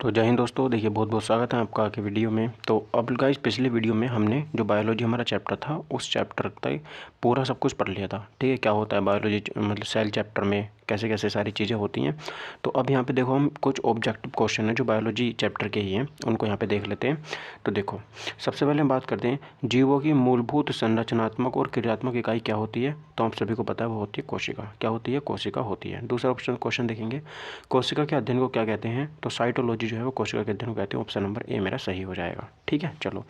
तो जय हिंद दोस्तों, देखिए बहुत बहुत स्वागत है आपका के वीडियो में। तो अब गाइस पिछले वीडियो में हमने जो बायोलॉजी हमारा चैप्टर था उस चैप्टर तक पूरा सब कुछ पढ़ लिया था। ठीक है, क्या होता है बायोलॉजी मतलब सेल चैप्टर में कैसे कैसे सारी चीज़ें होती हैं। तो अब यहाँ पे देखो हम कुछ ऑब्जेक्टिव क्वेश्चन है जो बायोलॉजी चैप्टर के ही हैं उनको यहाँ पे देख लेते हैं। तो देखो सबसे पहले हम बात करते हैं जीवों की मूलभूत संरचनात्मक और क्रियात्मक इकाई क्या होती है। तो आप सभी को पता है वो होती है कोशिका। क्या होती है? कोशिका होती है। दूसरा ऑप्शन क्वेश्चन देखेंगे, कोशिका के अध्ययन को क्या कहते हैं। तो साइटोलॉजी जो है वो कोशिका के अध्ययन को कहते हैं। ऑप्शन नंबर ए मेरा सही हो जाएगा। ठीक है, चलो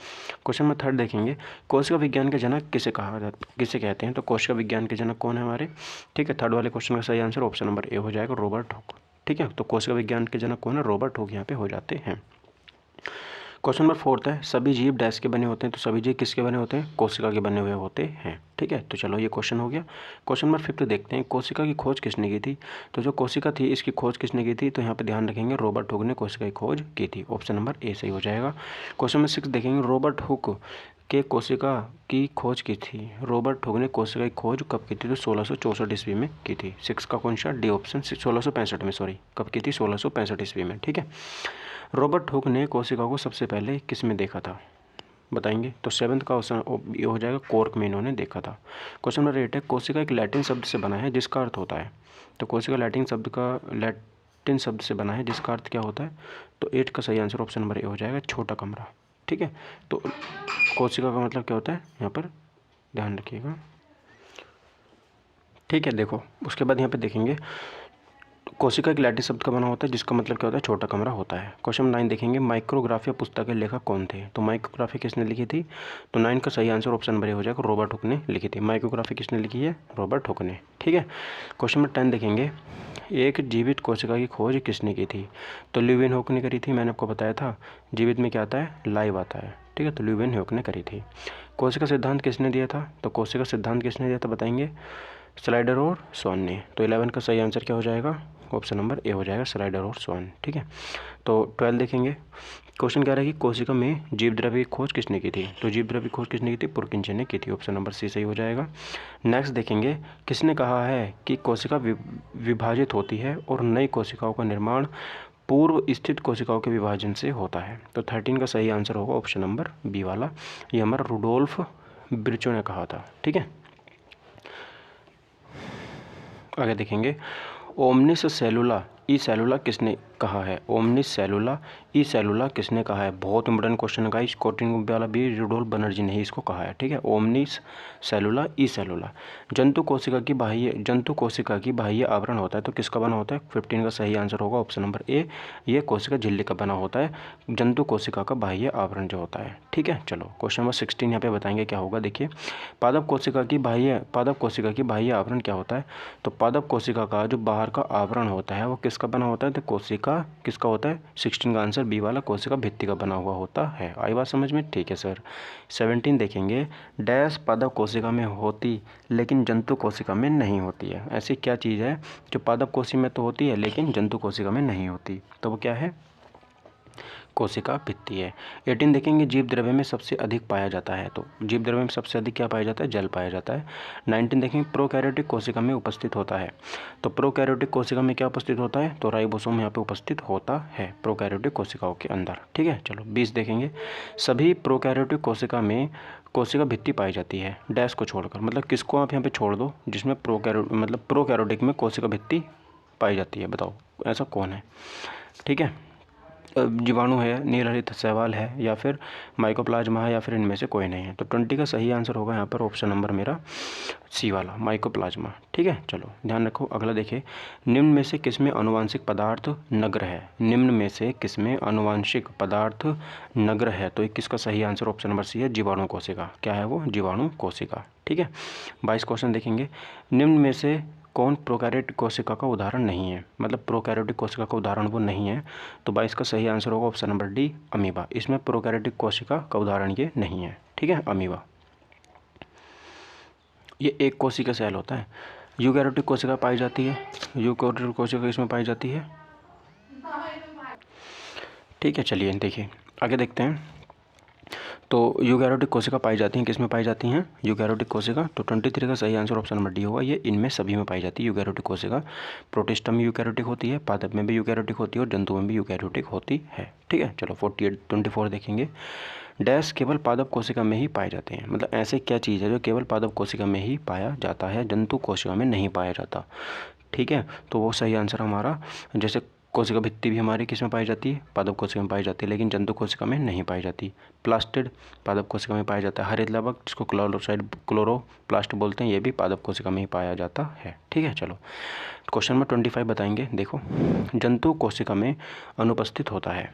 क्वेश्चन नंबर 3 देखेंगे, कोशिका विज्ञान के जनक किसे कहा जाता किसे कहते हैं। तो कोशिका विज्ञान के जनक कौन है हमारे। ठीक है, थर्ड वाले क्वेश्चन का सही आंसर ऑप्शन नंबर ए हो जाएगा, रॉबर्ट हुक। ठीक है, तो कोशिका विज्ञान के जनक कौन है? रॉबर्ट हुक यहाँ पे हो जाते हैं। क्वेश्चन नंबर 4 है, सभी जीव डैश के बने होते हैं। तो सभी जीव किसके बने होते हैं? कोशिका के बने हुए होते हैं। ठीक है, तो चलो ये क्वेश्चन हो गया। क्वेश्चन नंबर 5 देखते हैं, कोशिका की खोज किसने की थी। तो जो कोशिका थी इसकी खोज किसने की थी। तो यहाँ पे ध्यान रखेंगे रॉबर्ट हुक ने कोशिका की खोज की थी। ऑप्शन नंबर ए सही हो जाएगा। क्वेश्चन नंबर 6 देखेंगे, रॉबर्ट हुक के कोशिका की खोज की थी। रॉबर्ट हुक ने कोशिका की खोज कब की थी। तो 1664 ईस्वी में की थी। 6 का कौन सा? D option. 1665 में, सॉरी कब की थी? 1665 ईस्वी में। ठीक है, रॉबर्ट हुक ने कोशिका को सबसे पहले किस में देखा था बताएंगे। तो 7th का ऑप्शन ये हो जाएगा, कॉर्क में इन्होंने देखा था। क्वेश्चन नंबर 8 है, कोशिका एक लैटिन शब्द से बना है जिसका अर्थ होता है। तो कोशिका लैटिन शब्द से बना है जिसका अर्थ क्या होता है। तो 8 का सही आंसर ऑप्शन नंबर ए हो जाएगा, छोटा कमरा। ठीक है, तो कोशिका का मतलब क्या होता है यहाँ पर ध्यान रखिएगा। ठीक है, देखो उसके बाद यहाँ पे देखेंगे कोशिका एक लैटिन शब्द का बना होता है जिसका मतलब क्या होता है? छोटा कमरा होता है। क्वेश्चन 9 देखेंगे, माइक्रोग्राफिया पुस्तक के लेखक कौन थे। तो माइक्रोग्राफी किसने लिखी थी। तो 9 का सही आंसर ऑप्शन नंबर ए हो जाएगा, रॉबर्ट हुक ने लिखी थी। माइक्रोग्राफी किसने लिखी है? रॉबर्ट हुक ने। ठीक है, क्वेश्चन नंबर 10 देखेंगे, एक जीवित कोशिका की खोज किसने की थी। तो ल्यूवेनहोक ने करी थी। मैंने आपको बताया था जीवित में क्या आता है? लाइव आता है। ठीक है, तो ल्यूवेनहोक ने करी थी। कोशिका सिद्धांत किसने दिया था। तो कोशिका सिद्धांत किसने दिया था बताएंगे, स्लाइडर और स्वान ने। तो 11 का सही आंसर क्या हो जाएगा? ऑप्शन नंबर ए हो जाएगा, स्लाइडर और स्वान। ठीक है, तो 12 देखेंगे, क्वेश्चन कह रहा है कि कोशिका में जीव द्रव्य की खोज किसने की थी। तो जीव द्रव्य की खोज किसने की थी? पुरकिंचे ने की थी। ऑप्शन नंबर सी सही हो जाएगा। नेक्स्ट देखेंगे, किसने कहा है कि कोशिका विभाजित होती है और नई कोशिकाओं का निर्माण पूर्व स्थित कोशिकाओं के विभाजन से होता है। तो 13 का सही आंसर होगा ऑप्शन नंबर बी वाला, ये हमारा रुडोल्फ विर्चो ने कहा था। ठीक है, आगे देखेंगे, ओमनिस सेलुला ई सेलुला किसने कहा है। ओमनिस सेलुला ई सेलुला किसने कहा है? बहुत इंपॉर्टेंट क्वेश्चन है गाइस, कोटिंग वाला भी रुडोल्फ बनर्जी ने ही इसको कहा है। ठीक है, ओमनिस सेलुला ई सेलुला जंतु कोशिका की बाह्य आवरण होता है। तो किसका बना होता है? 15 का सही आंसर होगा ऑप्शन नंबर ए, ये कोशिका झिल्ली का बना होता है, जंतु कोशिका का बाह्य आवरण जो होता है। ठीक है, चलो क्वेश्चन नंबर 16 यहाँ पे बताएंगे क्या होगा। देखिए, पादप कोशिका की बाह्य आवरण क्या होता है। तो पादप कोशिका का जो बाहर का आवरण होता है वो किसका बना होता है। तो कोशिका किसका होता है? 16 का आंसर बी वाला, कोशिका भित्ति का बना हुआ होता है। आई बात समझ में? ठीक है सर। 17 देखेंगे, डैश पादप कोशिका में होती लेकिन जंतु कोशिका में नहीं होती है। ऐसी क्या चीज़ है जो पादप कोशिका में तो होती है लेकिन जंतु कोशिका में नहीं होती। तो वो क्या है? कोशिका भित्ति है। 18 देखेंगे, जीव द्रव्य में सबसे अधिक पाया जाता है। तो जीव द्रव्य में सबसे अधिक क्या पाया जाता है? जल पाया जाता है। 19 देखेंगे, प्रोकैरियोटिक कोशिका में उपस्थित होता है। तो प्रोकैरियोटिक कोशिका में क्या उपस्थित होता है? तो राइबोसोम यहाँ पे उपस्थित होता है प्रोकैरियोटिक कोशिकाओं के अंदर। ठीक है, चलो 20 देखेंगे, सभी प्रोकैरियोटिक कोशिका में कोशिका भित्ति पाई जाती है डैश को छोड़कर। मतलब किसको आप यहाँ पे छोड़ दो जिसमें प्रोकैरियोटिक में कोशिका भित्ति पाई जाती है, बताओ ऐसा कौन है। ठीक है, जीवाणु है, नीलहरित शैवाल है, या फिर माइकोप्लाज्मा है, या फिर इनमें से कोई नहीं है। तो 20 का सही आंसर होगा यहाँ पर ऑप्शन नंबर मेरा सी वाला, माइकोप्लाज्मा। ठीक है, चलो ध्यान रखो। अगला देखिए, निम्न में से किसमें आनुवांशिक पदार्थ नग्र है। निम्न में से किसमें आनुवांशिक पदार्थ नग्र है। तो 21 का सही आंसर ऑप्शन नंबर सी है, जीवाणु कोशिका। क्या है वो? जीवाणु कोशिका। ठीक है, 22 क्वेश्चन देखेंगे, निम्न में से कौन प्रोकैरियोटिक कोशिका का उदाहरण नहीं है। मतलब प्रोकैरियोटिक कोशिका का उदाहरण वो नहीं है। तो 22 का सही आंसर होगा ऑप्शन नंबर डी, अमीबा। इसमें प्रोकैरियोटिक कोशिका का उदाहरण ये नहीं है। ठीक है, अमीबा ये एक कोशिका सेल होता है। यूकैरियोटिक कोशिका पाई जाती है, यूकैरियोटिक कोशिका इसमें पाई जाती है। ठीक है, चलिए देखिए आगे देखते हैं। तो यूकैरियोटिक कोशिका पाई जाती हैं, किस में पाई जाती हैं? यूकैरियोटिक कोशिका। तो 23 का सही आंसर ऑप्शन नंबर डी होगा, ये इनमें सभी में पाई जाती है यूकैरियोटिक कोशिका। प्रोटिस्टा में यूकैरियोटिक होती है, पादप में भी यूकैरियोटिक होती है और जंतु में भी यूकैरियोटिक होती है। ठीक है, चलो 24 देखेंगे। डैश केवल पादप कोशिका में ही पाए जाते हैं, मतलब ऐसे क्या चीज़ है जो केवल पादप कोशिका में ही पाया जाता है, जंतु कोशिका में नहीं पाया जाता। ठीक है, तो वो सही आंसर हमारा, जैसे कोशिका भित्ति भी हमारी किस में पाई जाती है? पादप कोशिका में पाई जाती है, लेकिन जंतु कोशिका में नहीं पाई जाती। प्लास्टिड पादप कोशिका में पाया जाता है। हरित लवक जिसको क्लोरोप्लास्ट बोलते हैं, ये भी पादप कोशिका में ही पाया जाता है। ठीक है, चलो क्वेश्चन नंबर 25 बताएंगे। देखो, जंतु कोशिका में अनुपस्थित होता है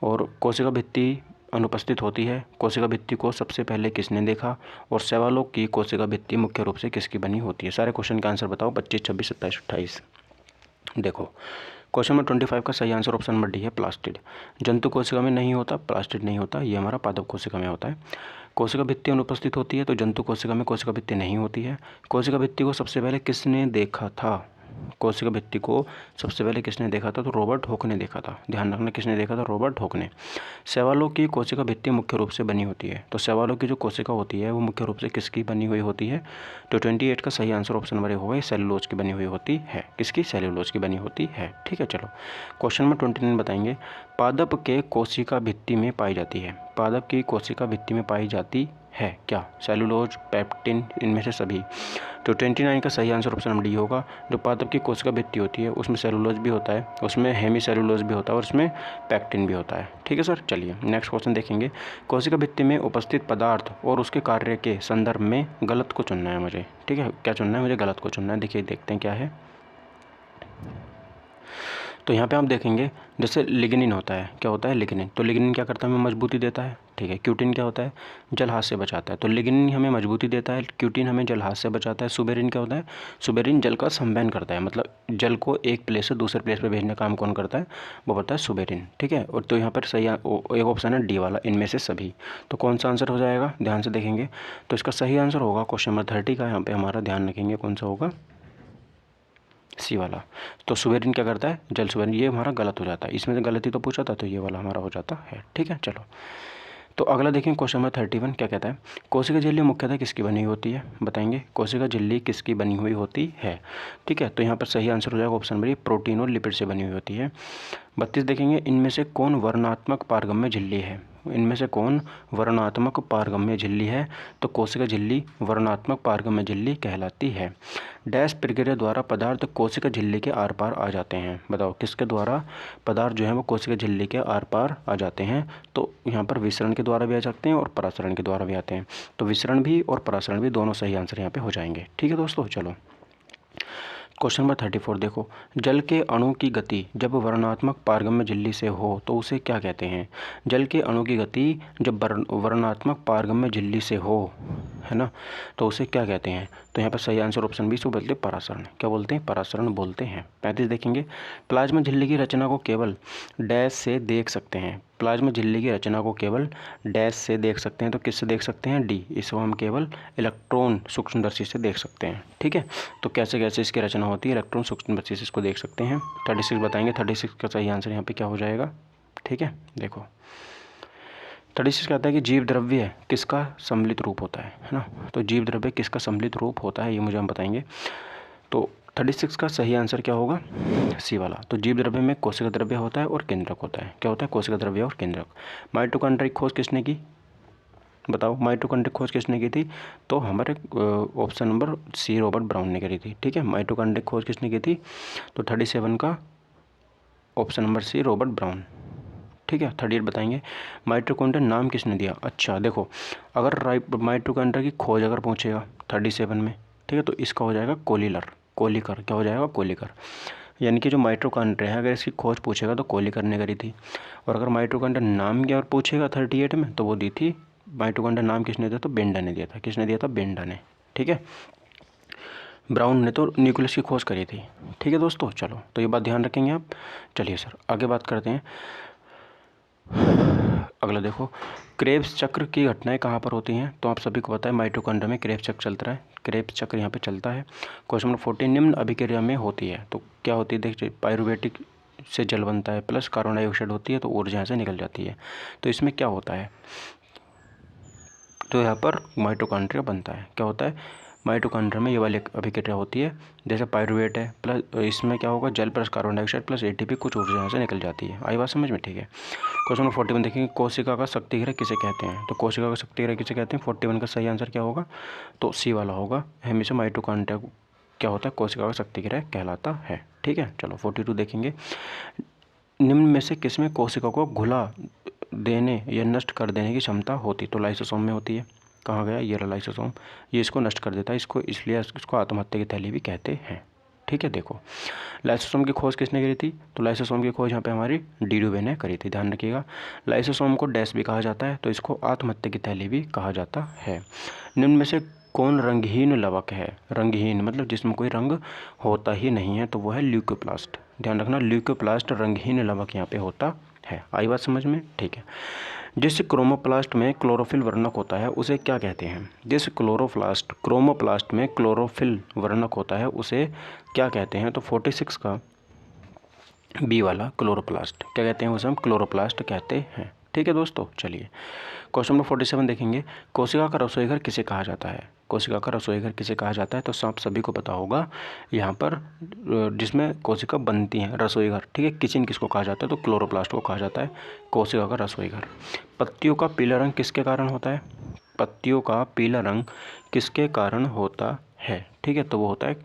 और कोशिका भित्ति अनुपस्थित होती है। कोशिका भित्ति को सबसे पहले किसने देखा और शैवालोक की कोशिका भित्ति मुख्य रूप से किसकी बनी होती है? सारे क्वेश्चन का आंसर बताओ, 25, 26, 27, 28। देखो, क्वेश्चन नंबर 25 का सही आंसर ऑप्शन नंबर डी है, प्लास्टिड। जंतु कोशिका में नहीं होता, प्लास्टिड नहीं होता, ये हमारा पादप कोशिका में होता है। कोशिका भित्ति अनुपस्थित होती है, तो जंतु कोशिका में कोशिका भित्ति नहीं होती है। कोशिका भित्ति को सबसे पहले किसने देखा था? कोशिका भित्ति को सबसे पहले किसने देखा था? तो रॉबर्ट हॉक ने देखा था। ध्यान रखना, किसने देखा था? रॉबर्ट हॉक ने। शैवालों की कोशिका भित्ति मुख्य रूप से बनी होती है, तो शैवालों की जो कोशिका होती है वो मुख्य रूप से किसकी बनी हुई होती है? तो 28 का सही आंसर ऑप्शन नंबर ए होगा, सेलुलोज की बनी हुई होती है। किसकी? सेलुलोज की बनी होती है। ठीक है, चलो क्वेश्चन नंबर 29 बताएंगे। पादप के कोशिका भित्ति में पाई जाती है, पादप की कोशिका भित्ति में पाई जाती है क्या? सेलुलोज, पेप्टिन, इनमें से सभी। तो 29 का सही आंसर ऑप्शन नंबर डी होगा। जो पादप की कोशिका भित्ति होती है उसमें सेलुलोज भी होता है, उसमें हेमी सेलुलोज भी होता है और उसमें पैक्टिन भी होता है। ठीक है सर, चलिए नेक्स्ट क्वेश्चन देखेंगे। कोशिका भित्ति में उपस्थित पदार्थ और उसके कार्य के संदर्भ में गलत को चुनना है मुझे। ठीक है, क्या चुनना है मुझे? गलत को चुनना है। देखिए, देखते हैं क्या है। तो यहाँ पे हम देखेंगे, जैसे लिग्निन होता है, क्या होता है? लिग्निन। तो लिग्निन क्या करता है? हमें मजबूती देता है। ठीक है, क्यूटिन क्या होता है? जलहास से बचाता है। तो लिग्निन हमें मजबूती देता है, क्यूटिन हमें जलहास से बचाता है। सुबेरिन क्या होता है? सुबेरिन जल का संवहन करता है, मतलब जल को एक प्लेस से दूसरे प्लेस पर भेजने का काम कौन करता है? वो होता है सुबेरिन। ठीक है, और तो यहाँ पर सही एक ऑप्शन है डी वाला, इनमें से सभी। तो कौन सा आंसर हो जाएगा? ध्यान से देखेंगे तो इसका सही आंसर होगा क्वेश्चन नंबर 30 का। यहाँ पे हमारा ध्यान रखेंगे, कौन सा होगा? सी वाला। तो सुबेरिन क्या करता है? जल सुबेरिन। ये हमारा गलत हो जाता है, इसमें से गलती तो पूछा था, तो ये वाला हमारा हो जाता है। ठीक है, चलो तो अगला देखें क्वेश्चन नंबर 31 क्या कहता है? कोशिका झिल्ली मुख्यतः किसकी बनी हुई होती है? बताएंगे, कोशिका झिल्ली किसकी बनी हुई होती है? ठीक है, तो यहाँ पर सही आंसर हो जाएगा ऑप्शन नंबर ए, प्रोटीन और लिपिड से बनी हुई होती है। 32 देखेंगे, इनमें से कौन वर्णात्मक पारगम्य झिल्ली है? इनमें से कौन वर्णात्मक पारगम्य झिल्ली है? तो कोशिका झिल्ली वर्णात्मक पारगम्य झिल्ली कहलाती है। डैश प्रक्रिया द्वारा पदार्थ कोशिका झिल्ली के आर पार आ जाते हैं। बताओ, किसके द्वारा पदार्थ जो है वो कोशिका झिल्ली के आर पार आ जाते हैं? तो यहाँ पर विसरण के द्वारा भी आ सकते हैं और परासरण के द्वारा भी आते हैं। तो विसरण भी और परासरण भी दोनों सही आंसर यहाँ पे हो जाएंगे। ठीक है दोस्तों, चलो क्वेश्चन नंबर 34 देखो। जल के अणु की गति जब वर्णात्मक पारगम्य झिल्ली से हो तो उसे क्या कहते हैं? जल के अणु की गति जब वर्णात्मक पारगम्य झिल्ली से हो, है ना, तो उसे क्या कहते हैं? तो यहाँ पर सही आंसर ऑप्शन बी से बोलते हैं परासरण। क्या बोलते हैं? परासरण बोलते हैं। 35 देखेंगे, प्लाज्मा झिल्ली की रचना को केवल डैश से देख सकते हैं। प्लाज्मा झिल्ली की रचना को केवल डैश से देख सकते हैं, तो किससे देख सकते हैं? डी, इसको हम केवल इलेक्ट्रॉन सूक्ष्मदर्शी से देख सकते हैं। ठीक है, तो कैसे कैसे इसकी रचना होती है? इलेक्ट्रॉन सूक्ष्मदर्शी से इसको देख सकते हैं। 36 बताएंगे, 36 का सही आंसर यहाँ पे क्या हो जाएगा? ठीक है, देखो 36 कहता है कि जीव द्रव्य किसका सम्मिलित रूप होता है ना? तो जीव द्रव्य किसका सम्मिलित रूप होता है, ये मुझे हम बताएंगे। तो 36 का सही आंसर क्या होगा? सी वाला। तो जीव द्रव्य में कोशिका द्रव्य होता है और केंद्रक होता है। क्या होता है? कोशिका द्रव्य और केंद्रक। माइटोकॉन्ड्रिया की खोज किसने की? बताओ, माइटोकॉन्ड्रिया की खोज किसने की थी? तो हमारे option number C, Robert Brown ने करी थी। ठीक है, माइटोकॉन्ड्रिया की खोज किसने की थी? तो 37 का option number C, Robert Brown. ठीक है, 38 बताएंगे, माइटोकॉन्ड्रिया नाम किसने दिया? अच्छा देखो, अगर माइटोकॉन्ड्रिया की खोज अगर पूछेगा 37 में, ठीक है, तो इसका हो जाएगा कोलिकर। क्या हो जाएगा? कोलिकर। यानी कि जो माइटोकॉन्ड्रिया है, अगर इसकी खोज पूछेगा तो कोलिकर ने करी थी। और अगर माइटोकॉन्ड्रिया नाम क्या और पूछेगा 38 में, तो वो दी थी, माइटोकॉन्ड्रिया नाम किसने दिया? तो बेंडा ने दिया था। किसने दिया था? बेंडा ने। ठीक है, ब्राउन ने तो न्यूक्लियस की खोज करी थी। ठीक है दोस्तों, चलो तो ये बात ध्यान रखेंगे आप। चलिए सर आगे बात करते हैं। अगला देखो, क्रेब्स चक्र की घटनाएं कहाँ पर होती हैं? तो आप सभी को पता है माइटोकॉन्ड्रिया में क्रेब्स चक्र चलता है, क्रेब्स चक्र यहाँ पे चलता है। क्वेश्चन नंबर 14, निम्न अभिक्रिया में होती है। तो क्या होती है? देखिए, पायरुवेटिक से जल बनता है, प्लस कार्बन डाइऑक्साइड होती है, तो ऊर्जा यहाँ से निकल जाती है। तो इसमें क्या होता है? तो यहाँ पर माइटोकॉन्ड्रिया बनता है। क्या होता है माइटोकॉन्ड्रिया में, ये वाली अभिक्रिया होती है। जैसे पायरुवेट है प्लस, इसमें क्या होगा जल plus carbon dioxide plus ATP, कुछ ऊर्जा यहाँ से निकल जाती है। आई बात समझ में? ठीक है। क्वेश्चन नंबर 41 देखेंगे, कोशिका का शक्तिग्रह किसे कहते हैं? तो कोशिका का शक्तिग्रह किसे कहते हैं? 41 का सही आंसर क्या होगा? तो सी वाला होगा। हमेशा माइटोकॉन्ड्रिया क्या होता है? कोशिका का शक्तिग्रह कहलाता है। ठीक है। चलो 42 देखेंगे, निम्न में से किसमें कोशिका को घुला देने या नष्ट कर देने की क्षमता होती? तो लाइसोसोम में होती है। कहाँ गया? ये रहा लाइसोसोम, ये इसको नष्ट कर देता है, इसको, इसलिए इसको आत्महत्या की थैली भी कहते हैं। ठीक है। देखो लाइसोसोम की खोज किसने करी थी? तो लाइसोसोम की खोज यहाँ पे हमारी डीडुवे ने करी थी। ध्यान रखिएगा, लाइसोसोम को डैश भी कहा जाता है, तो इसको आत्महत्या की थैली भी कहा जाता है। निम्न में से कौन रंगहीन लवक है? रंगहीन मतलब जिसमें कोई रंग होता ही नहीं है, तो वो है ल्यूकोप्लास्ट। ध्यान रखना, ल्यूकोप्लास्ट रंगहीन लवक यहाँ पे होता है। आई बात समझ में? ठीक है। जिस क्रोमोप्लास्ट में क्लोरोफिल वर्णक होता है उसे क्या कहते हैं? जिस क्रोमोप्लास्ट में क्लोरोफिल वर्णक होता है उसे क्या कहते हैं? तो 46 का बी वाला क्लोरोप्लास्ट, क्या कहते हैं? उसे हम क्लोरोप्लास्ट कहते हैं। ठीक है दोस्तों। चलिए क्वेश्चन नंबर 47 देखेंगे, कोशिका का रसोईघर किसे कहा जाता है? कोशिका का रसोईघर किसे कहा जाता है? तो आप सभी को पता होगा यहाँ पर, जिसमें कोशिका बनती है, रसोईघर। ठीक है। किचन किसको कहा जाता है? तो क्लोरोप्लास्ट को कहा जाता है कोशिका का रसोईघर। पत्तियों का पीला रंग किसके कारण होता है? पत्तियों का पीला रंग किसके कारण होता है? ठीक है। तो वो होता है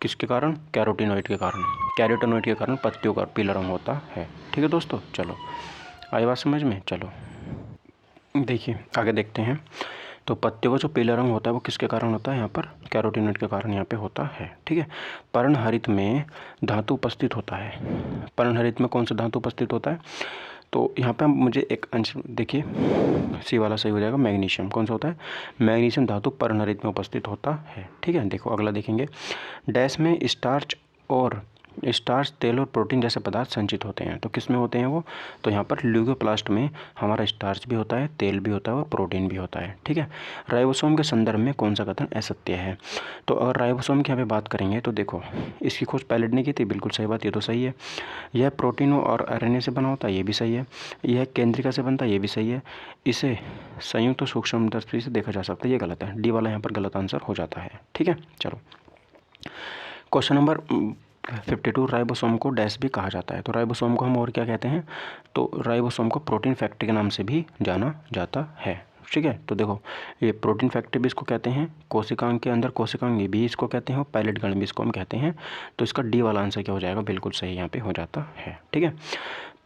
किसके कारण? कैरोटीनॉइड के कारण। कैरोटीनॉइड के कारण पत्तियों का पीला रंग होता है। ठीक है दोस्तों। चलो आई बात समझ में? चलो देखिए आगे देखते हैं। तो पत्तियों का जो पीला रंग होता है वो किसके कारण होता है? यहाँ पर कैरोटीनॉइड के कारण यहाँ पे होता है। ठीक है। पर्णहरित में धातु उपस्थित होता है। पर्णहरित में कौन सा धातु उपस्थित होता है? तो यहाँ पे मुझे एक अंश देखिए, सी वाला सही हो जाएगा। मैग्नीशियम कौन सा होता है? मैग्नीशियम धातु पर्णहरित में उपस्थित होता है। ठीक है। देखो अगला देखेंगे, डैश में स्टार्च तेल और प्रोटीन जैसे पदार्थ संचित होते हैं। तो किस में होते हैं वो? तो यहाँ पर ल्यूकोप्लास्ट में हमारा स्टार्च भी होता है, तेल भी होता है और प्रोटीन भी होता है। ठीक है। राइबोसोम के संदर्भ में कौन सा कथन असत्य है? तो अगर राइबोसोम की यहाँ पे बात करेंगे तो देखो, इसकी खोज पैलेट ने की थी, बिल्कुल सही बात, ये तो सही है। यह प्रोटीनों और आरएनए से बना होता है, ये भी सही है। यह केंद्रिका से बनता है, ये भी सही है। इसे संयुक्त सूक्ष्मदर्शी से देखा जा सकता है, ये गलत है। डी वाला यहाँ पर गलत आंसर हो जाता है। ठीक है। चलो क्वेश्चन नंबर 52, राइबोसोम को डैश भी कहा जाता है। तो राइबोसोम को हम और क्या कहते हैं? तो राइबोसोम को प्रोटीन फैक्ट्री के नाम से भी जाना जाता है। ठीक है। तो देखो ये प्रोटीन फैक्ट्री भी इसको कहते हैं, कोशिकांग के अंदर कोशिकांग भी इसको कहते हैं, और पैलेट गण भी इसको हम कहते हैं। तो इसका डी वाला आंसर क्या हो जाएगा? बिल्कुल सही यहाँ पे हो जाता है। ठीक है।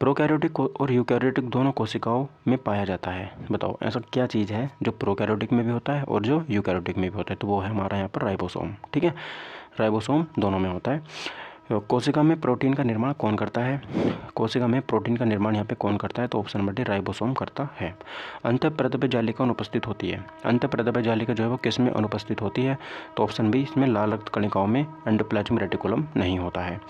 प्रोकैरियोटिक और यूकैरियोटिक दोनों कोशिकाओं में पाया जाता है। बताओ ऐसा क्या चीज़ है जो प्रोकैरियोटिक में भी होता है और जो यूकैरियोटिक में भी होता है? तो वो है हमारा यहाँ पर राइबोसोम। ठीक है। राइबोसोम दोनों में होता है। कोशिका में प्रोटीन का निर्माण कौन करता है? कोशिका में प्रोटीन का निर्माण यहाँ पे कौन करता है? तो ऑप्शन नंबर डी राइबोसोम करता है। अंतःप्रद्रव्य जालिका अनुपस्थित होती है। अंतःप्रद्रव्य जालिका जो है वो किस में अनुपस्थित होती है? तो ऑप्शन बी, इसमें लाल रक्त कणिकाओं में एंडोप्लाज्मिक रेटिकुलम नहीं होता है।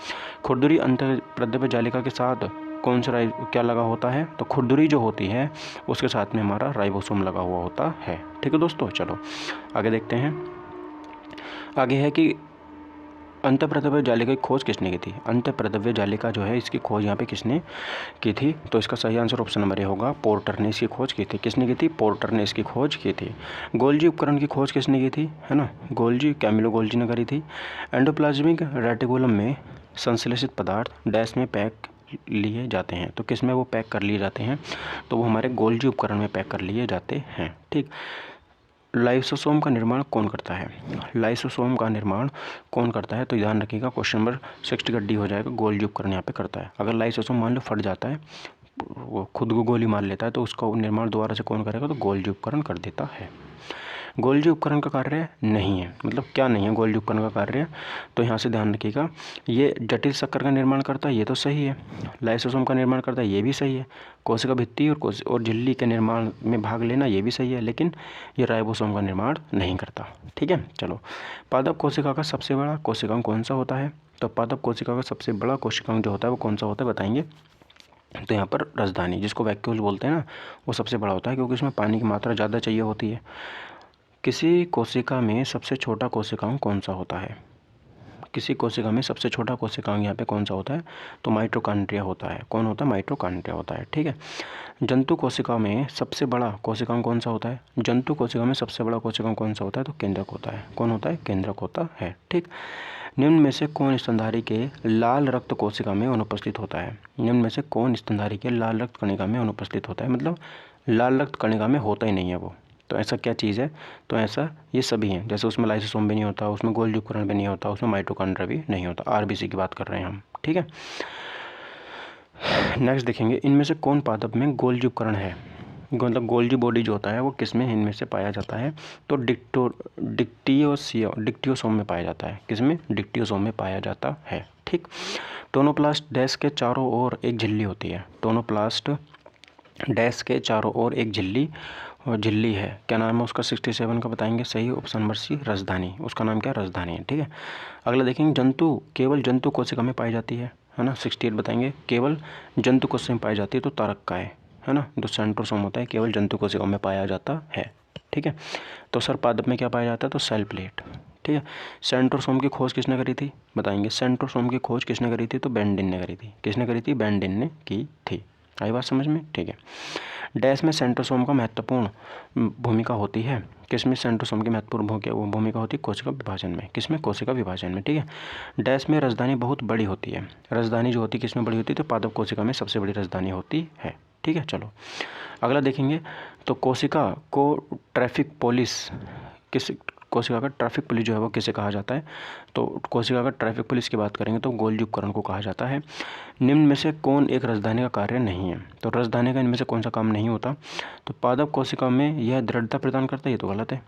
खुरदुरी अंतःप्रद्रव्य जालिका के साथ कौन सा क्या लगा होता है? तो खुरदुरी जो होती है उसके साथ में हमारा राइबोसोम लगा हुआ होता है। ठीक है दोस्तों। चलो आगे देखते हैं। आगे है कि अंतःप्रद्रव्य जालिका की खोज किसने की थी? अंतःप्रद्रव्य जालिका जो है इसकी खोज यहाँ पे किसने की थी? तो इसका सही आंसर ऑप्शन नंबर ए होगा, पोर्टर ने इसकी खोज की थी। किसने की थी? पोर्टर ने इसकी खोज की थी। गोल्जी उपकरण की खोज किसने की थी? है ना, गोल्जी, कैमिलो गोल्जी ने करी थी। एंडोप्लाज्मिक रेटिकुलम में संश्लेषित पदार्थ डैश में पैक लिए जाते हैं। तो किस में वो पैक कर लिए जाते हैं? तो वो हमारे गोल्जी उपकरण में पैक कर लिए जाते हैं। ठीक। लाइसोसोम का निर्माण कौन करता है? लाइसोसोम का निर्माण कौन करता है? तो ध्यान रखिएगा, क्वेश्चन नंबर 60 का डी हो जाएगा। गोल्जी उपकरण यहाँ पे करता है। अगर लाइसोसोम मान लो फट जाता है, वो खुद को गोली मार लेता है, तो उसका निर्माण दोबारा से कौन करेगा? तो गोल्जी उपकरण कर देता है। गोल्जी उपकरण का कार्य नहीं है, मतलब क्या नहीं है गोल्जी उपकरण का कार्य? तो यहाँ से ध्यान रखिएगा, ये जटिल शक्कर का निर्माण करता है, ये तो सही है। लाइसोसोम का निर्माण करता है, ये भी सही है। कोशिका भित्ति और झिल्ली के निर्माण में भाग लेना, ये भी सही है। लेकिन ये राइबोसोम का निर्माण नहीं करता। ठीक है। चलो, पादप कोशिका का सबसे बड़ा कोशिकांग कौन सा होता है? तो पादप कोशिका का सबसे बड़ा कोशिकांग जो होता है वो कौन सा होता है, बताएंगे। तो यहाँ पर राजधानी, जिसको वैक्यूल बोलते हैं ना, वो सबसे बड़ा होता है, क्योंकि उसमें पानी की मात्रा ज़्यादा चाहिए होती है। किसी कोशिका में सबसे छोटा कोशिकांग कौन सा होता है? किसी कोशिका में सबसे छोटा कोशिकांग यहाँ पे कौन सा होता है? तो माइटोकॉन्ड्रिया होता है। कौन होता है? माइटोकॉन्ड्रिया होता है। ठीक है। जंतु कोशिका में सबसे बड़ा कोशिकांग कौन सा होता है? जंतु कोशिका में सबसे बड़ा कोशिकांग कौन सा होता है? तो केंद्रक होता है। कौन होता है? केंद्रक होता है। ठीक। निम्न में से कौन स्तनधारी के लाल रक्त कोशिका में अनुपस्थित होता है? निम्न में से कौन स्तनधारी के लाल रक्त कणिका में अनुपस्थित होता है? मतलब लाल रक्त कणिका में होता ही नहीं है वो। तो ऐसा क्या चीज़ है? तो ऐसा ये सभी हैं। जैसे उसमें लाइसोसोम भी नहीं होता, उसमें गोल्गी उपकरण भी नहीं होता, उसमें माइटोकॉन्ड्रिया भी नहीं होता। आरबीसी की बात कर रहे हैं हम। ठीक है। नेक्स्ट देखेंगे, इनमें से कौन पादप में गोल्गी उपकरण है? मतलब गोल्गी बॉडी जो होता है वो किसमें इनमें से पाया जाता है? तो डिक्टियोसोम में पाया जाता है। किसमें? डिक्टियोसोम में पाया जाता है। ठीक। टोनोप्लास्ट डैश के चारों ओर एक झिल्ली होती है। टोनोप्लास्ट डैश के चारों ओर एक झिल्ली और झिल्ली है। क्या नाम है उसका? 67 का बताएंगे। सही ऑप्शन नंबर सी, राजधानी। उसका नाम क्या है? राजधानी है। ठीक है। अगला देखेंगे, जंतु केवल जंतु कोशिका में पाई जाती है ना? 68 बताएंगे। केवल जंतु कोशिका में पाई जाती है तो तारक है ना? जो सेंट्रोसोम होता है केवल जंतु कोशिका में पाया जाता है। ठीक है। तो सर पादप में क्या पाया जाता है? तो सेल प्लेट। ठीक है। सेंट्रोसोम की खोज किसने करी थी? बताएंगे। सेंट्रोसोम की खोज किसने करी थी? तो बेंडिन ने करी थी। किसने करी थी? बेंडिन ने की थी। आई बात समझ में? ठीक है। डैश में सेंट्रोसोम का महत्वपूर्ण भूमिका होती है। किसमें सेंट्रोसोम की महत्वपूर्ण भूमिका होती है? कोशिका विभाजन में। किसमें? कोशिका विभाजन में। ठीक है। डैश में राजधानी बहुत बड़ी होती है। राजधानी जो होती है किसमें बड़ी होती है? तो पादप कोशिका में सबसे बड़ी राजधानी होती है। ठीक है। चलो अगला देखेंगे, तो कोशिका को ट्रैफिक पुलिस किस कोशिका का ट्रैफिक पुलिस जो है वो किसे कहा जाता है? तो कोशिका का ट्रैफिक पुलिस की बात करेंगे तो गोल्गी उपकरण को कहा जाता है। निम्न में से कौन एक राजधानी का कार्य नहीं है? तो राजधानी का इनमें से कौन सा काम नहीं होता? तो पादप कोशिका में यह दृढ़ता प्रदान करता है, ये तो गलत है।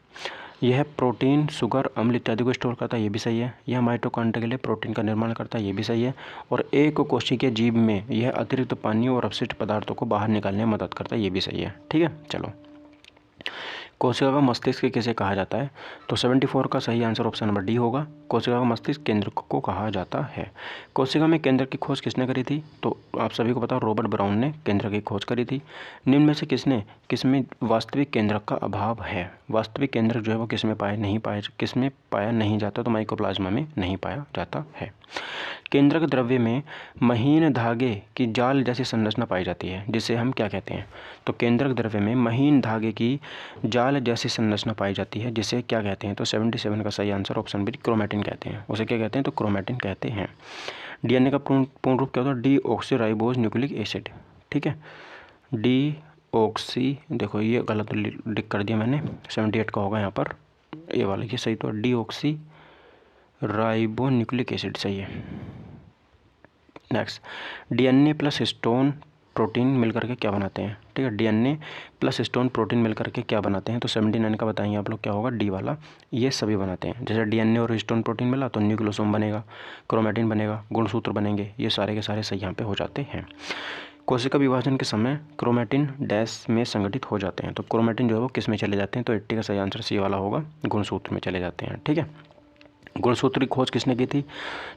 यह प्रोटीन, शुगर, अम्ल इत्यादि को स्टोर करता है, ये भी सही है। यह माइटोकॉन्ड्रिया के लिए प्रोटीन का निर्माण करता है, ये भी सही है। और एक कोशिकीय जीव में यह अतिरिक्त पानी और अपशिष्ट पदार्थों को बाहर निकालने में मदद करता है, ये भी सही है। ठीक है। चलो, कोशिका का मस्तिष्क किसे कहा जाता है? तो 74 का सही आंसर ऑप्शन नंबर डी होगा। कोशिका का मस्तिष्क केंद्र को कहा जाता है। कोशिका में केंद्र की खोज किसने करी थी? तो आप सभी को पता, रॉबर्ट ब्राउन ने केंद्र की खोज करी थी। निम्न में से किसमें वास्तविक केंद्रक का अभाव है? वास्तविक केंद्रक जो है वो किसमें पाया नहीं जाता? तो माइकोप्लाज्मा में नहीं पाया जाता है। केंद्रक द्रव्य में महीन धागे की जाल जैसी संरचना पाई जाती है, जिसे हम क्या कहते हैं? तो केंद्रक द्रव्य में महीन धागे की जाल जैसी संरचना पाई जाती है, जिसे क्या कहते हैं? तो 77 का सही आंसर ऑप्शन बी, क्रोमैटिन कहते हैं। उसे क्या कहते हैं? तो क्रोमैटिन कहते हैं। डीएनए का पूर्ण रूप क्या होता है? Deoxyribose nucleic acid. ठीक है। डीऑक्सी, देखो ये गलत लिख कर दिया मैंने, 78 का होगा यहाँ पर, ये वाला ये सही, तो डीऑक्सी राइबो न्यूक्लिक एसिड सही है। Next, DNA plus histone protein मिलकर के क्या बनाते हैं? ठीक है। डीएनए प्लस हिस्टोन प्रोटीन मिलकर के क्या बनाते हैं? तो 79 का बताएंगे आप लोग, क्या होगा? डी वाला। ये सभी बनाते हैं। जैसे डीएनए और हिस्टोन प्रोटीन मिला तो न्यूक्लियोसोम बनेगा, क्रोमैटिन बनेगा, गुणसूत्र बनेंगे, ये सारे के सारे सही यहाँ पे हो जाते हैं। कोशिका विभाजन के समय क्रोमैटिन डैश में संगठित हो जाते हैं। तो क्रोमैटिन जो है वो किस में चले जाते हैं? तो 80 का सही आंसर सी वाला होगा, गुणसूत्र में चले जाते हैं। ठीक है। गुणसूत्र की खोज किसने की थी?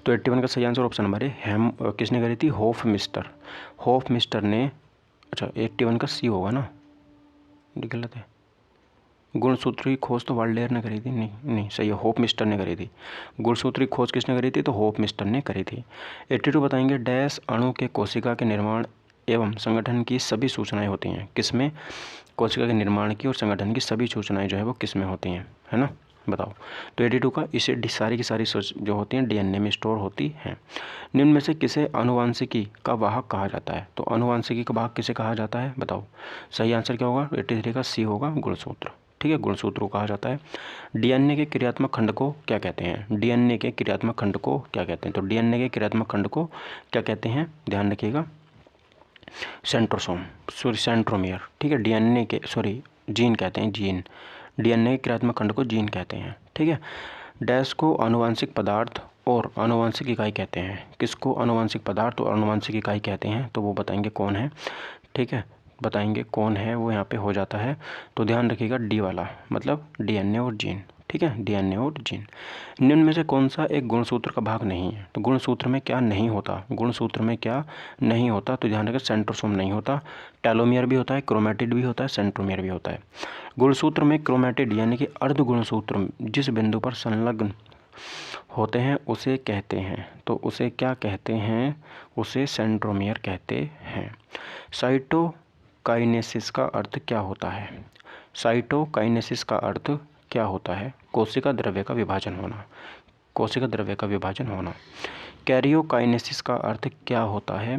तो 81 का सही आंसर ऑप्शन नंबर है, किसने करी थी? होफमिस्टर ने। अच्छा, 81 का सी होगा ना, गलत है। गुणसूत्र की खोज तो वाल्डेयर ने करी थी, नहीं सही है, होफमिस्टर ने करी थी। गुणसूत्र की खोज किसने करी थी? तो होफमिस्टर ने करी थी। 82 बताएंगे, डैश अणु के कोशिका के निर्माण एवं संगठन की सभी सूचनाएं होती हैं। किसमें? कोशिका के निर्माण की और संगठन की सभी सूचनाएं जो है वो किसमें होती हैं, है ना? बताओ। तो 82 का, इसे सारी की सारी जो होती हैं डीएनए में स्टोर होती हैं। निम्न में से किसे आनुवांशिकी का वाहक कहा जाता है? तो आनुवांशिकी का वाहक किसे कहा जाता है? बताओ। सही आंसर क्या होगा? 83 का सी होगा, गुणसूत्र। ठीक है, गुणसूत्र को कहा जाता है। डीएनए के क्रियात्मक खंड को क्या कहते हैं? डीएनए के क्रियात्मक खंड को क्या कहते हैं? तो डीएनए के क्रियात्मक खंड को क्या कहते हैं? ध्यान रखिएगा, सेंट्रोमियर। ठीक है। डीएनए के जीन कहते हैं, जीन। डीएनए के क्रियात्मक खंड को जीन कहते हैं। ठीक है। डैश को आनुवांशिक पदार्थ और आनुवांशिक इकाई कहते हैं। किसको आनुवांशिक पदार्थ और आनुवांशिक इकाई कहते हैं? तो वो बताएंगे कौन है। ठीक है, बताएंगे कौन है, वो यहाँ पे हो जाता है। तो ध्यान रखिएगा, डी वाला, मतलब डीएनए और जीन। ठीक है, डीएनए और जीन। निम्न में से कौन सा एक गुणसूत्र का भाग नहीं है? तो गुणसूत्र में क्या नहीं होता? गुणसूत्र में क्या नहीं होता? तो ध्यान रखें, सेंट्रोसोम नहीं होता, टेलोमियर भी होता है, क्रोमैटिड भी होता है, सेंट्रोमियर भी होता है। गुणसूत्र में क्रोमैटिड यानी कि अर्ध गुणसूत्र जिस बिंदु पर संलग्न होते हैं उसे कहते हैं, तो उसे क्या कहते हैं? उसे सेंट्रोमियर कहते हैं। साइटोकाइनेसिस का अर्थ क्या होता है? साइटोकाइनेसिस का अर्थ क्या होता है? कोशिका द्रव्य का विभाजन होना। कोशिका द्रव्य का विभाजन होना। कैरियोकाइनेसिस का अर्थ क्या होता है?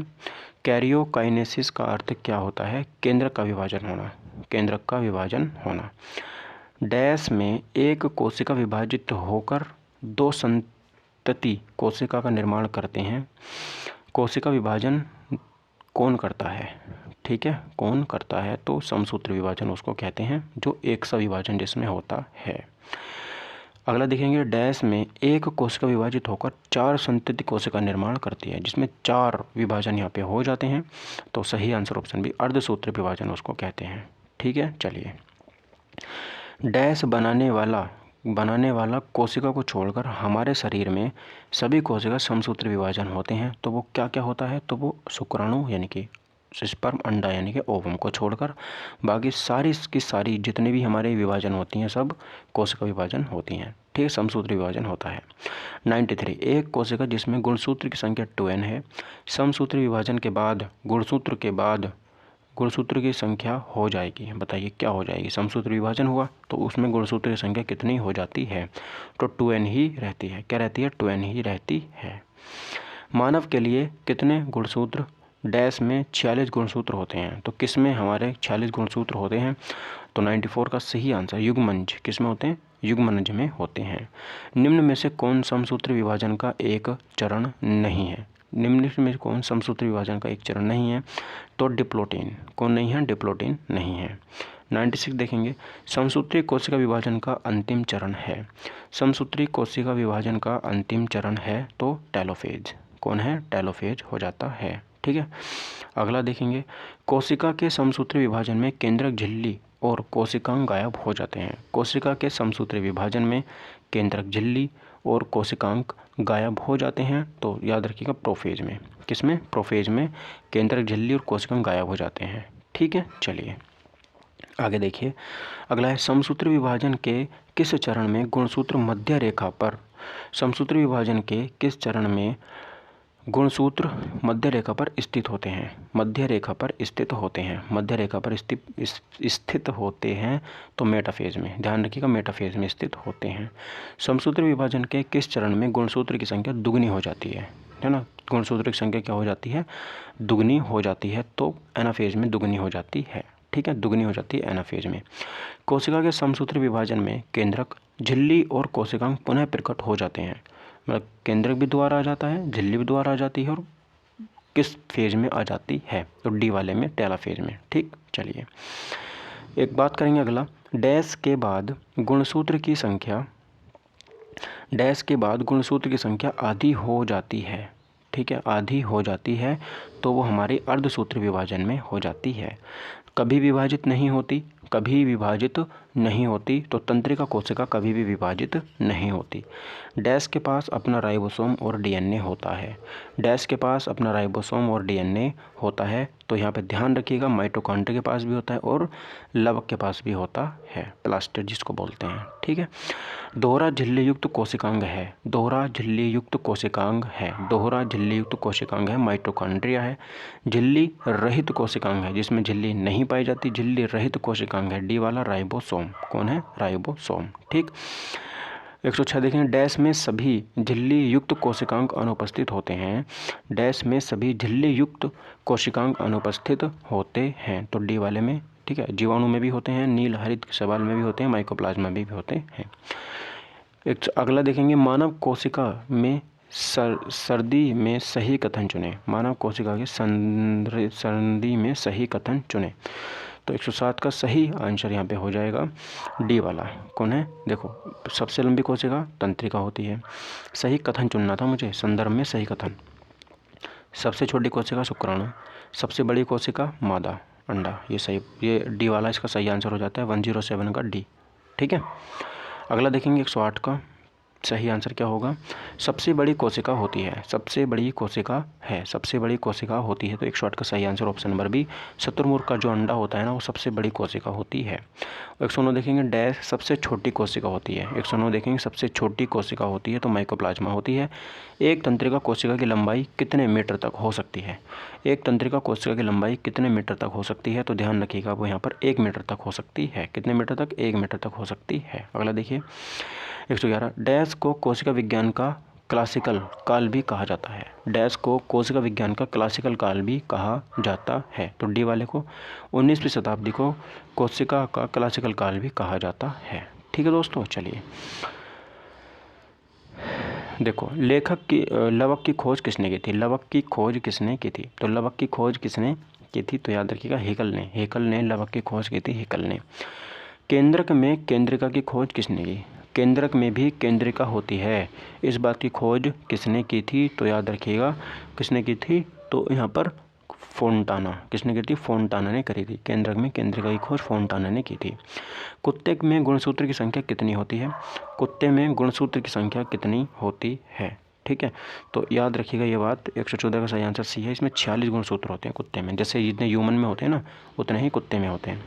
कैरियोकाइनेसिस का अर्थ क्या होता है? केंद्रक का विभाजन होना। केंद्रक का विभाजन होना। डैश में एक कोशिका विभाजित होकर दो संतति कोशिका का निर्माण करते हैं। कोशिका विभाजन कौन करता है? ठीक है, कौन करता है? तो समसूत्र विभाजन उसको कहते हैं, जो एक सा विभाजन जिसमें होता है। अगला देखेंगे, डैश में एक कोशिका विभाजित होकर चार संतति कोशिका निर्माण करती है, जिसमें चार विभाजन यहाँ पे हो जाते हैं। तो सही आंसर ऑप्शन भी अर्धसूत्र विभाजन उसको कहते हैं। ठीक है, चलिए। डैश बनाने वाला कोशिका को छोड़कर हमारे शरीर में सभी कोशिका समसूत्र विभाजन होते हैं। तो वो क्या क्या होता है? तो वो शुक्राणु यानी कि स्पर्म, अंडा यानी कि ओवम को छोड़कर बाकी सारी की सारी जितने भी हमारे विभाजन होती हैं सब कोशिका विभाजन होती हैं। ठीक है, समसूत्र विभाजन होता है। 93, एक कोशिका जिसमें गुणसूत्र की संख्या 2n है, समसूत्र विभाजन के बाद गुणसूत्र की संख्या हो जाएगी। बताइए क्या हो जाएगी? समसूत्र विभाजन हुआ तो उसमें गुणसूत्र की संख्या कितनी हो जाती है? तो 2n ही रहती है। क्या रहती है? 2n ही रहती है। मानव के लिए कितने गुणसूत्र? डैश में 46 गुणसूत्र होते हैं। तो किस में हमारे 46 गुणसूत्र होते हैं? तो 94 का सही आंसर युग्मनज। किस में होते हैं? युग्मनज में होते हैं। निम्न में से कौन समसूत्र विभाजन का एक चरण नहीं है? निम्न में कौन समसूत्र विभाजन का एक चरण नहीं है? तो डिप्लोटीन। कौन नहीं है? डिप्लोटीन नहीं है। 96 देखेंगे, समसूत्री कोशिका विभाजन का अंतिम चरण है। समसूत्री कोशिका विभाजन का अंतिम चरण है तो टेलोफेज। कौन है? टेलोफेज हो जाता है। ठीक है, अगला देखेंगे, कोशिका के समसूत्री विभाजन में केंद्रक झिल्ली और कोशिकांग गायब हो जाते हैं। कोशिका के समसूत्री विभाजन में केंद्रक झिल्ली और कोशिकांग गायब हो जाते हैं। तो याद रखिएगा प्रोफेज में। किसमें? प्रोफेज में केंद्रक झिल्ली और कोशिकांग गायब हो जाते हैं। ठीक है, चलिए आगे देखिए। अगला है, समसूत्र विभाजन के किस चरण में गुणसूत्र मध्य रेखा पर? समसूत्र विभाजन के किस चरण में गुणसूत्र मध्य रेखा पर स्थित होते हैं? मध्य रेखा पर स्थित होते हैं। मध्य रेखा पर स्थित होते हैं तो मेटाफेज में। ध्यान रखिएगा, मेटाफेज में स्थित होते हैं। समसूत्र विभाजन के किस चरण में गुणसूत्र की संख्या दुगनी हो जाती है ना? गुणसूत्र की संख्या क्या हो जाती है? दुगनी हो जाती है। तो एनाफेज में दुगनी हो जाती है। ठीक है, दुगनी हो जाती है एनाफेज में। कोशिका के समसूत्र विभाजन में केंद्रक, झिल्ली और कोशिकांग पुनः प्रकट हो जाते हैं। मतलब केंद्रक भी दोबारा आ जाता है, झिल्ली भी दोबारा आ जाती है, और किस फेज में आ जाती है? तो डी वाले में, टेलोफेज में। ठीक, चलिए एक बात करेंगे अगला, डैश के बाद गुणसूत्र की संख्या आधी हो जाती है। ठीक है, आधी हो जाती है तो वो हमारे अर्धसूत्र विभाजन में हो जाती है। कभी विभाजित नहीं होती तो तंत्रिका कोशिका कभी भी विभाजित नहीं होती। डैश के पास अपना राइबोसोम और डीएनए होता है। डैश के पास अपना राइबोसोम और डीएनए होता है। तो यहाँ पे ध्यान रखिएगा, माइटोकॉन्ड्रिया के पास भी होता है और लवक के पास भी होता है, प्लास्टिड जिसको बोलते हैं। ठीक है, दोहरा झिल्ली युक्त कोशिकांग है। दोहरा झिल्ली युक्त कोशिकांग है माइटोकॉन्ड्रिया है। झिल्ली रहित कोशिकांग है, जिसमें झिल्ली नहीं पाई जाती, झिल्ली रहित कोशिकांग है डी वाला, राइबोसोम। कौन है? राइबोसोम। ठीक, 106 देखें, डैश में सभी झिल्ली युक्त कोशिकांग अनुपस्थित होते हैं। डैश में सभी झिल्ली युक्त कोशिकांग अनुपस्थित होते हैं तो डी वाले में। ठीक है, जीवाणु में भी होते हैं, नील हरित शैवाल में भी होते हैं, माइकोप्लाज्मा में भी होते हैं। एक अगला देखेंगे, मानव कोशिका में सर्दी में सही कथन चुनें। मानव कोशिका के सर्दी में सही कथन चुनें। तो 107 का सही आंसर यहाँ पे हो जाएगा डी वाला। कौन है? देखो, सबसे लंबी कोशिका तंत्रिका होती है। सही कथन चुनना था मुझे, संदर्भ में सही कथन। सबसे छोटी कोशिका शुक्राणु, सबसे बड़ी कोशिका मादा, अंडा। ये सही, ये डी वाला इसका सही आंसर हो जाता है 107 का डी। ठीक है, अगला देखेंगे 108 का, सही आंसर क्या होगा? सबसे बड़ी कोशिका होती है, सबसे बड़ी कोशिका है, सबसे बड़ी कोशिका होती है। तो 108 का सही आंसर ऑप्शन नंबर बी, शुतुरमुर्ग का जो अंडा होता है ना, वो सबसे बड़ी कोशिका होती है। 109 देखेंगे, डैश सबसे छोटी कोशिका होती है। 109 देखेंगे, सबसे छोटी कोशिका होती है तो माइकोप्लाज्मा होती है। एक तंत्रिका कोशिका की लंबाई कितने मीटर तक हो सकती है? एक तंत्रिका कोशिका की लंबाई कितने मीटर तक हो सकती है? तो ध्यान रखिएगा, वो यहाँ पर 1 मीटर तक हो सकती है। कितने मीटर तक? 1 मीटर तक हो सकती है। अगला देखिए 111, डैश को कोशिका विज्ञान का क्लासिकल काल भी कहा जाता है। डैश को कोशिका विज्ञान का क्लासिकल काल भी कहा जाता है। तो डी वाले को 19वीं शताब्दी को कोशिका का क्लासिकल काल भी कहा जाता है। ठीक है दोस्तों, चलिए देखो, लेखक की लवक की खोज किसने की थी? लवक की खोज किसने की थी? तो लवक की खोज किसने की थी? तो याद रखिएगा, हेकल ने लवक की खोज की थी, हेकल ने। केंद्रक में केंद्रिका की खोज किसने की? केंद्रक में भी केंद्रिका होती है, इस बात की खोज किसने की थी? तो याद रखिएगा, किसने की थी? तो यहाँ पर फोंटाना। किसने की थी? फोंटाना ने करी थी। केंद्रक में केंद्रिका की खोज फोंटाना ने की थी। कुत्ते में गुणसूत्र की संख्या कितनी होती है? कुत्ते में गुणसूत्र की संख्या कितनी होती है? ठीक है, तो याद रखिएगा ये बात, 114 का सही आंसर सी है। इसमें 46 गुणसूत्र होते हैं कुत्ते में, जैसे जितने ह्यूमन में होते हैं ना, उतने ही कुत्ते में होते हैं।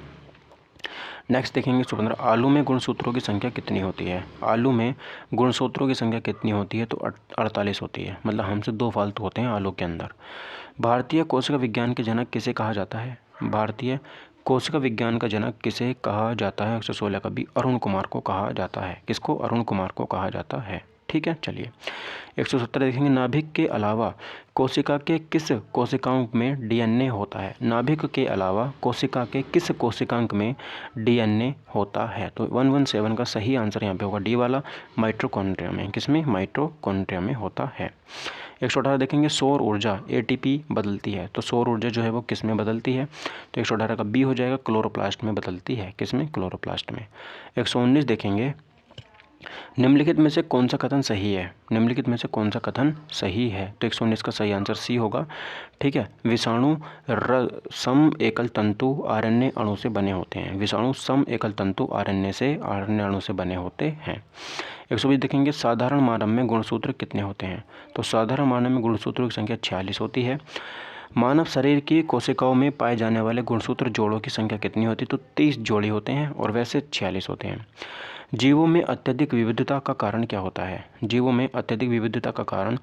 नेक्स्ट देखेंगे 115, आलू में गुणसूत्रों की संख्या कितनी होती है? आलू में गुणसूत्रों की संख्या कितनी होती है? तो 48 होती है, मतलब हमसे 2 फालतू होते हैं आलू के अंदर। भारतीय कोशिका विज्ञान के जनक किसे कहा जाता है? भारतीय कोशिका विज्ञान का जनक किसे कहा जाता है? 116 का बी, अरुण कुमार को कहा जाता है। किसको? अरुण कुमार को कहा जाता है। ठीक है, चलिए 117 देखेंगे, नाभिक के अलावा कोशिका के किस कोशिकांग में डीएनए होता है? नाभिक के अलावा कोशिका के किस कोशिकांग में डीएनए होता है? तो 117 का सही आंसर यहाँ पे होगा डी वाला, माइटोकॉन्ड्रिया में। किसमें? माइटोकॉन्ड्रिया में होता है। 118 देखेंगे, सौर ऊर्जा एटीपी बदलती है। तो सौर ऊर्जा जो है वो किस में बदलती है? तो 118 का बी हो जाएगा, क्लोरोप्लास्ट में बदलती है। किस में? क्लोरोप्लास्ट में। 119 देखेंगे, निम्नलिखित में से कौन सा कथन सही है? निम्नलिखित में से कौन सा कथन सही है? तो 119 का सही आंसर सी होगा। ठीक है, विषाणु सम एकल तंतु आरएनए अणु से बने होते हैं। विषाणु सम एकल तंतु आरएनए अणु से बने होते हैं। 120 देखेंगे, साधारण मानव में गुणसूत्र कितने होते हैं? तो साधारण मानव में गुणसूत्रों की संख्या 46 होती है। मानव शरीर की कोशिकाओं में पाए जाने वाले गुणसूत्र जोड़ों की संख्या कितनी होती है? तो 30 जोड़े होते हैं, और वैसे 46 होते हैं। जीवों में अत्यधिक विविधता का कारण क्या होता है? जीवों में अत्यधिक विविधता का कारण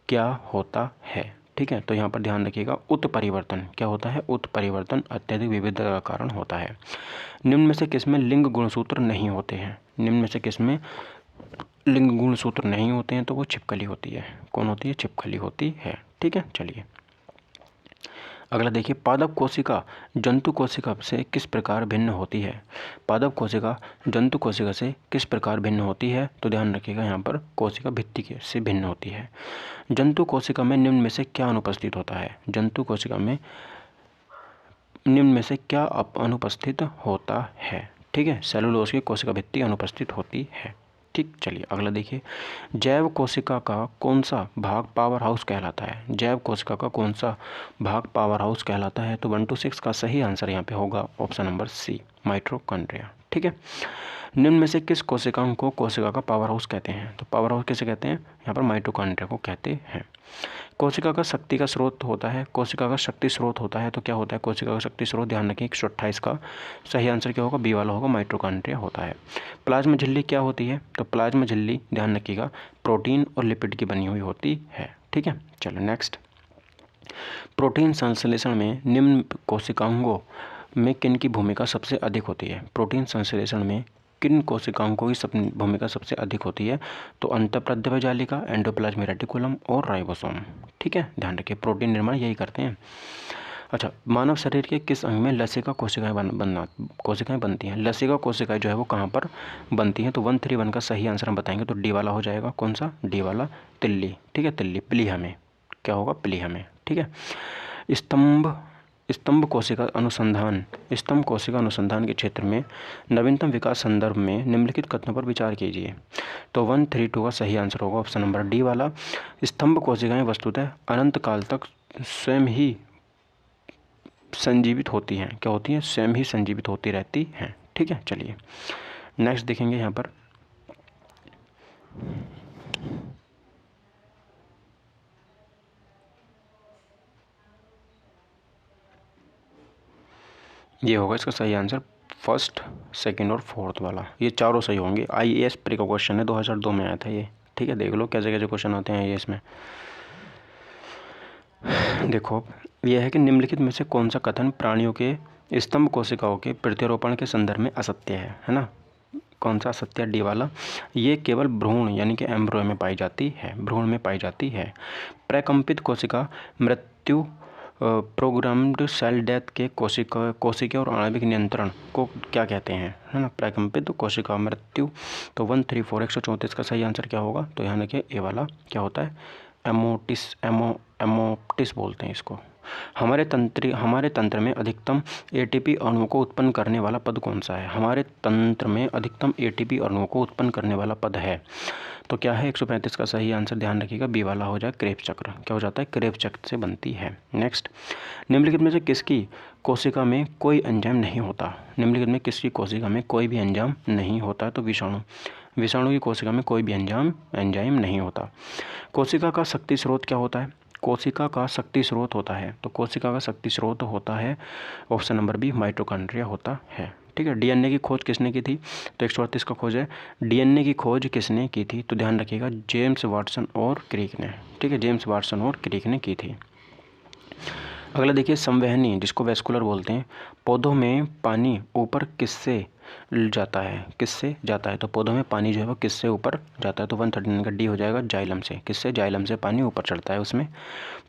क्या होता है? ठीक है, तो यहाँ पर ध्यान रखिएगा, उत्परिवर्तन। क्या होता है? उत्परिवर्तन अत्यधिक विविधता का कारण होता है। निम्न में से किसमें लिंग गुणसूत्र नहीं होते हैं? निम्न में से किसमें लिंग गुणसूत्र नहीं होते हैं? तो वो छिपकली होती है। कौन होती है? छिपकली होती है। ठीक है, चलिए अगला देखिए, पादप कोशिका जंतु कोशिका से किस प्रकार भिन्न होती है? पादप कोशिका जंतु कोशिका से किस प्रकार भिन्न होती है? तो ध्यान रखिएगा, यहाँ पर कोशिका भित्ति से भिन्न होती है। जंतु कोशिका में निम्न में से क्या अनुपस्थित होता है? जंतु कोशिका में निम्न में से क्या अनुपस्थित होता है? ठीक है, सेलुलोज की कोशिका भित्ति अनुपस्थित होती है। ठीक, चलिए अगला देखिए, जैव कोशिका का कौन सा भाग पावर हाउस कहलाता है? जैव कोशिका का कौन सा भाग पावर हाउस कहलाता है? तो 1 to 6 का सही आंसर यहाँ पे होगा ऑप्शन नंबर सी, माइटोकॉन्ड्रिया। ठीक है, निम्न में से किस कोशिकांग को कोशिका का पावर हाउस कहते हैं? तो पावर हाउस किसे कहते हैं? यहाँ पर माइटोकॉन्ड्रिया को कहते हैं। कोशिका का शक्ति का स्रोत होता है, कोशिका का शक्ति स्रोत होता है तो क्या होता है? कोशिका का शक्ति स्रोत, ध्यान रखें 128 का सही आंसर क्या होगा? बी वाला होगा, माइटोकॉन्ड्रिया होता है। प्लाज्मा झिल्ली क्या होती है? तो प्लाज्मा झिल्ली, ध्यान रखिएगा, प्रोटीन और लिपिड की बनी हुई होती है। ठीक है, चलो नेक्स्ट, प्रोटीन संश्लेषण में निम्न कोशिकांगों में किन की भूमिका सबसे अधिक होती है? प्रोटीन संश्लेषण में किन कोशिकांगों की भूमिका सबसे अधिक होती है? तो अंतःप्रद्रव्य जालिका, एंडोप्लाज्मिक रेटिकुलम और राइबोसोम। ठीक है, ध्यान रखिए, प्रोटीन निर्माण यही करते हैं। अच्छा, मानव शरीर के किस अंग में लसिका कोशिकाएं बनती हैं? लसिका कोशिकाएं जो है वो कहाँ पर बनती हैं? तो 131 का सही आंसर हम बताएंगे तो डी वाला हो जाएगा। कौन सा? डी वाला, तिल्ली। ठीक है, तिल्ली, प्लीहा में। क्या होगा? प्लीहा में। ठीक है, स्तंभ कोशिका अनुसंधान के क्षेत्र में नवीनतम विकास संदर्भ में निम्नलिखित कथनों पर विचार कीजिए। तो 132 का सही आंसर होगा ऑप्शन नंबर डी वाला, स्तंभ कोशिकाएं वस्तुतः अनंत काल तक स्वयं ही संजीवित होती हैं। क्या होती हैं? स्वयं ही संजीवित होती रहती हैं। ठीक है, चलिए नेक्स्ट देखेंगे यहाँ पर, ये होगा इसका सही आंसर, फर्स्ट, सेकंड और फोर्थ वाला, ये चारों सही होंगे। IAS प्री का क्वेश्चन है, 2002 में आया था ये, ठीक है। देख लो कैसे कैसे क्वेश्चन आते हैं IAS में। देखो यह है कि निम्नलिखित में से कौन सा कथन प्राणियों के स्तंभ कोशिकाओं के प्रत्यारोपण के संदर्भ में असत्य है ना। कौन सा असत्य? डी वाला। ये केवल भ्रूण यानी कि एम्ब्रियो में पाई जाती है, भ्रूण में पाई जाती है। प्रकंपित कोशिका मृत्यु प्रोग्राम्ड सेल डेथ के कोशिका और आणविक नियंत्रण को क्या कहते हैं, है ना। प्रकंपित कोशिका मृत्यु, तो 134 134 का सही आंसर क्या होगा? तो यहाँ देखिए ए वाला क्या होता है, एमोप्टिस बोलते हैं इसको। हमारे तंत्र में अधिकतम ATP अणुओं को उत्पन्न करने वाला पद कौन सा है? हमारे तंत्र में अधिकतम ATP अणुओं को उत्पन्न करने वाला पद है, तो क्या है? 135 का सही आंसर ध्यान रखिएगा, बी वाला हो जाए क्रेब चक्र। क्या हो जाता है? क्रेब चक्र से बनती है। नेक्स्ट, निम्नलिखित में से किसकी कोशिका में कोई एंजाइम नहीं होता? निम्नलिखित में किसकी कोशिका में कोई भी एंजाइम नहीं होता? तो विषाणु की कोशिका में कोई भी एंजाइम नहीं होता। कोशिका का शक्ति स्रोत क्या होता है? कोशिका का शक्ति स्रोत होता है, तो कोशिका का शक्ति स्रोत होता है ऑप्शन नंबर बी, माइटोकॉन्ड्रिया होता है, ठीक है। DNA की खोज किसने की थी? तो 138 का खोज है, DNA की खोज किसने की थी? तो ध्यान रखिएगा, जेम्स वाटसन और क्रिक ने, ठीक है, जेम्स वाटसन और क्रिक ने की थी। अगला देखिए, संवहनी जिसको वैस्कुलर बोलते हैं, पौधों में पानी ऊपर किससे जाता है? तो पौधों में पानी जो है वो किससे ऊपर जाता है? तो 139 का डी हो जाएगा, जाइलम से। किससे? जाइलम से पानी ऊपर चढ़ता है उसमें।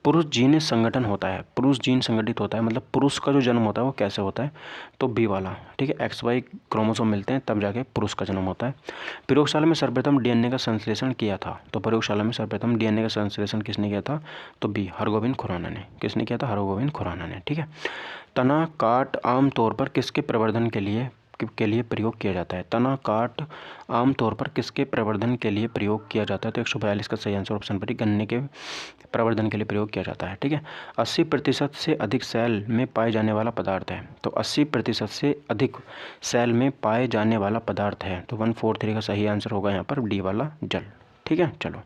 पुरुष जीन संगठन होता है, पुरुष जीन संगठित होता है, मतलब पुरुष का जो जन्म होता है वो कैसे होता है? तो बी वाला, ठीक है, XY क्रोमोसोम मिलते हैं तब जाके पुरुष का जन्म होता है। प्रयोगशाला में सर्वप्रथम DNA का संश्लेषण किया था, तो प्रयोगशाला में सर्वप्रथम DNA का संश्लेषण किसने किया था? तो बी, हरगोविंद खुराना ने। किसने किया था? हरगोविंद खुराना ने, ठीक है। तना काट आमतौर पर किसके प्रवर्धन के लिए प्रयोग किया जाता है? तना काट आमतौर पर किसके प्रवर्धन के लिए प्रयोग किया जाता है? तो 142 का सही आंसर ऑप्शन पर ही, गन्ने के प्रवर्धन के लिए प्रयोग किया जाता है, ठीक है। 80% से अधिक सेल में पाए जाने वाला पदार्थ है, तो 80% से अधिक सेल में पाए जाने वाला पदार्थ है, तो 143 का सही आंसर होगा यहाँ पर डी वाला, जल, ठीक है। चलो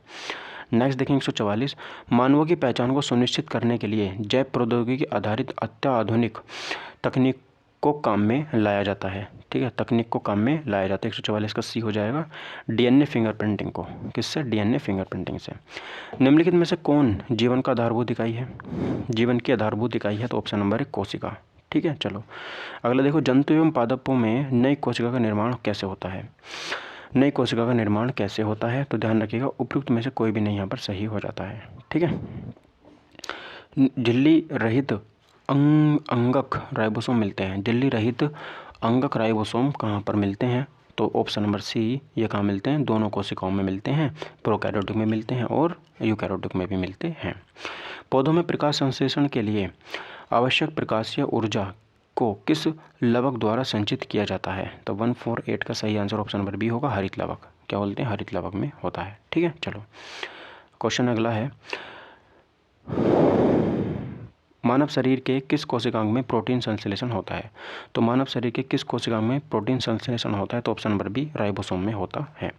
नेक्स्ट देखेंगे 144, मानवों की पहचान को सुनिश्चित करने के लिए जैव प्रौद्योगिकी आधारित अत्याधुनिक तकनीक को काम में लाया जाता है, ठीक है, तकनीक को काम में लाया जाता है। 144 का सी हो जाएगा, DNA फिंगरप्रिंटिंग को। किससे? DNA फिंगरप्रिंटिंग से। निम्नलिखित में से कौन जीवन का आधारभूत इकाई है? जीवन की आधारभूत इकाई है, तो ऑप्शन नंबर है कोशिका, ठीक है। चलो अगला देखो, जंतु एवं पादपों में नई कोशिका का निर्माण कैसे होता है? नई कोशिका का निर्माण कैसे होता है? तो ध्यान रखिएगा, उपयुक्त में से कोई भी नहीं यहाँ पर सही हो जाता है, ठीक है। झिल्ली रहित अंगक राइबोसोम मिलते हैं। झिल्ली रहित अंगक राइबोसोम कहाँ पर मिलते हैं? तो ऑप्शन नंबर सी, ये कहाँ मिलते हैं? दोनों कोशिकाओं में मिलते हैं, प्रोकैरियोटिक में मिलते हैं और यूकैरियोटिक में भी मिलते हैं। पौधों में प्रकाश संश्लेषण के लिए आवश्यक प्रकाशीय ऊर्जा को किस लवक द्वारा संचित किया जाता है? तो 148 का सही आंसर ऑप्शन नंबर बी होगा, हरित लवक। क्या बोलते हैं? हरित लवक में होता है, ठीक है। चलो क्वेश्चन अगला है, मानव शरीर के किस कोशिकांग में प्रोटीन संश्लेषण होता है? तो मानव शरीर के किस कोशिकांग में प्रोटीन संश्लेषण होता है? तो ऑप्शन नंबर बी, राइबोसोम में होता है।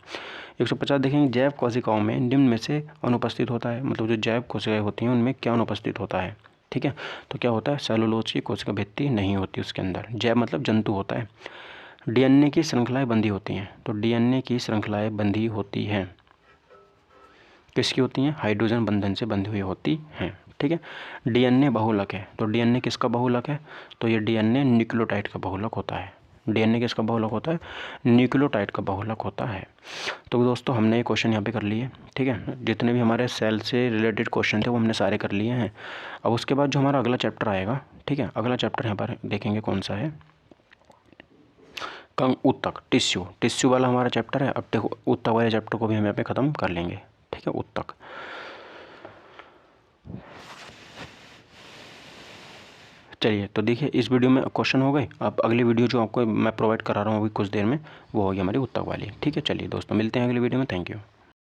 150 देखेंगे, जैव कोशिकाओं में निम्न में से अनुपस्थित होता है, मतलब जो जैव कोशिकाएं होती हैं उनमें क्या अनुपस्थित होता है, ठीक है। तो क्या होता है? सेलुलोज की कोशिका भित्ति नहीं होती उसके अंदर, जैव मतलब जंतु होता है। DNA की श्रृंखलाएं बंधी होती हैं, तो DNA की श्रृंखलाएं बंधी होती हैं, किसकी होती हैं? हाइड्रोजन बंधन से बंधी हुई होती हैं, ठीक है। DNA बहुलक है, तो DNA किसका बहुलक है? तो ये DNA न्यूक्लियोटाइड का बहुलक होता है। DNA किसका बहुलक होता है? न्यूक्लियोटाइड का बहुलक होता है। तो दोस्तों हमने ये क्वेश्चन यहाँ पे कर लिए, ठीक है। जितने भी हमारे सेल से रिलेटेड क्वेश्चन थे वो हमने सारे कर लिए हैं। अब उसके बाद जो हमारा अगला चैप्टर आएगा, ठीक है, अगला चैप्टर यहाँ पर देखेंगे कौन सा है, ऊतक, टिश्यू वाला हमारा चैप्टर है। अब देखो ऊतक वाले चैप्टर को भी हम यहाँ पे ख़त्म कर लेंगे, ठीक है, ऊतक। चलिए तो देखिए, इस वीडियो में क्वेश्चन हो गए। अब अगली वीडियो जो आपको मैं प्रोवाइड करा रहा हूँ अभी कुछ देर में, वो होगी हमारी ऊतक वाली, ठीक है। चलिए दोस्तों, मिलते हैं अगली वीडियो में। Thank you.